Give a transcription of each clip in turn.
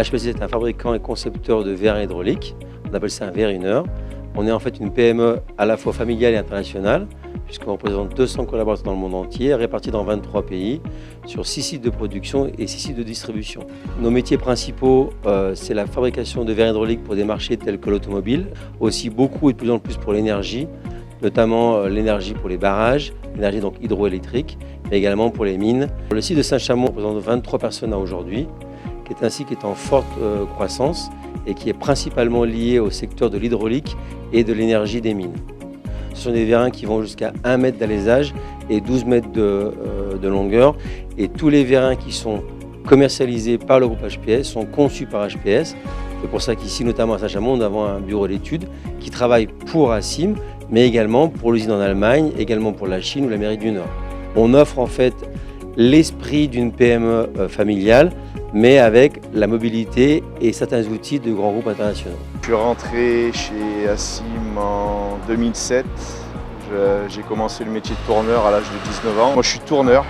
HPS est un fabricant et concepteur de vérins hydrauliques. On appelle ça un vérineur. On est en fait une PME à la fois familiale et internationale, puisqu'on représente 200 collaborateurs dans le monde entier, répartis dans 23 pays, sur 6 sites de production et 6 sites de distribution. Nos métiers principaux, c'est la fabrication de vérins hydrauliques pour des marchés tels que l'automobile, aussi beaucoup et de plus en plus pour l'énergie, notamment l'énergie pour les barrages, l'énergie donc hydroélectrique, mais également pour les mines. Le site de Saint-Chamond représente 23 personnes aujourd'hui, qui est un site qui est en forte croissance et qui est principalement lié au secteur de l'hydraulique et de l'énergie des mines. Ce sont des vérins qui vont jusqu'à 1 mètre d'alésage et 12 mètres de longueur. Et tous les vérins qui sont commercialisés par le groupe HPS sont conçus par HPS. C'est pour ça qu'ici, notamment à Saint-Chamond, nous avons un bureau d'études qui travaille pour ASIM, mais également pour l'usine en Allemagne, également pour la Chine ou l'Amérique du Nord. On offre en fait l'esprit d'une PME familiale, mais avec la mobilité et certains outils de grands groupes internationaux. Je suis rentré chez ASIM en 2007. J'ai commencé le métier de tourneur à l'âge de 19 ans. Moi je suis tourneur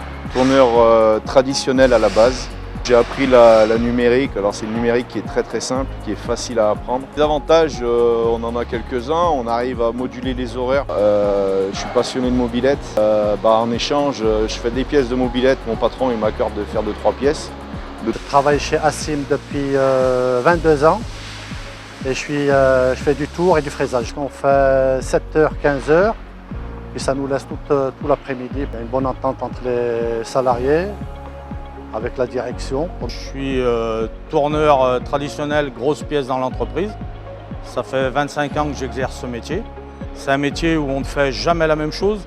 traditionnel à la base. J'ai appris la numérique, alors c'est le numérique qui est très simple, qui est facile à apprendre. Les avantages, on en a quelques-uns, on arrive à moduler les horaires. Je suis passionné de mobilette. En échange, je fais des pièces de mobilette, mon patron il m'accorde de faire 2-3 pièces. Je travaille chez ASIM depuis 22 ans et je fais du tour et du fraisage. On fait 7h, 15h, puis ça nous laisse tout l'après-midi. Il y a une bonne entente entre les salariés, avec la direction. Je suis tourneur traditionnel, grosse pièce dans l'entreprise. Ça fait 25 ans que j'exerce ce métier. C'est un métier où on ne fait jamais la même chose.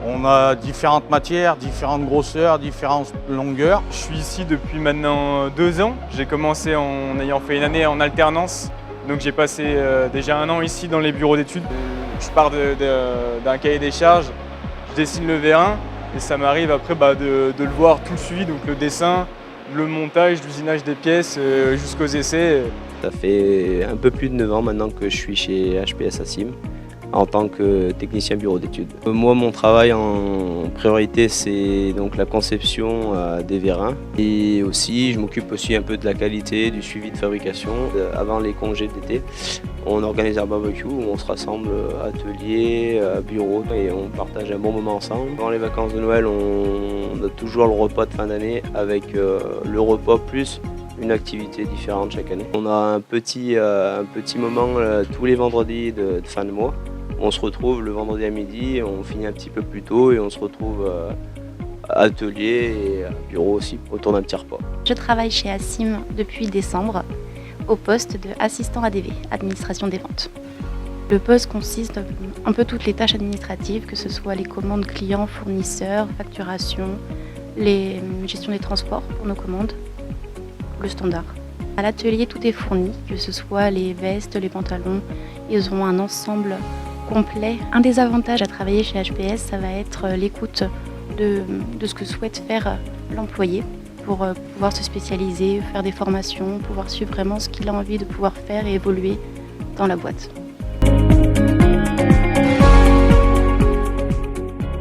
On a différentes matières, différentes grosseurs, différentes longueurs. Je suis ici depuis maintenant 2 ans. J'ai commencé en ayant fait une année en alternance. Donc j'ai passé déjà 1 an ici dans les bureaux d'études. Je pars d'un cahier des charges, je dessine le vérin et ça m'arrive après de le voir tout suivi, donc le dessin, le montage, l'usinage des pièces jusqu'aux essais. Ça fait un peu plus de 9 ans maintenant que je suis chez HPS ASIM en tant que technicien bureau d'études. Moi, mon travail en priorité, c'est donc la conception des vérins et aussi je m'occupe aussi un peu de la qualité, du suivi de fabrication. Avant les congés d'été, on organise un barbecue où on se rassemble atelier, bureau et on partage un bon moment ensemble. Pendant les vacances de Noël, on a toujours le repas de fin d'année avec le repas plus une activité différente chaque année. On a un petit moment tous les vendredis de fin de mois. On se retrouve le vendredi à midi, on finit un petit peu plus tôt et on se retrouve à atelier et à bureau aussi autour d'un petit repas. Je travaille chez ASIM depuis décembre au poste d'assistant ADV, administration des ventes. Le poste consiste un peu toutes les tâches administratives, que ce soit les commandes clients, fournisseurs, facturation, les gestions des transports pour nos commandes, le standard. À l'atelier, tout est fourni, que ce soit les vestes, les pantalons, ils ont un ensemble complet. Un des avantages à travailler chez HPS, ça va être l'écoute de ce que souhaite faire l'employé pour pouvoir se spécialiser, faire des formations, pouvoir suivre vraiment ce qu'il a envie de pouvoir faire et évoluer dans la boîte.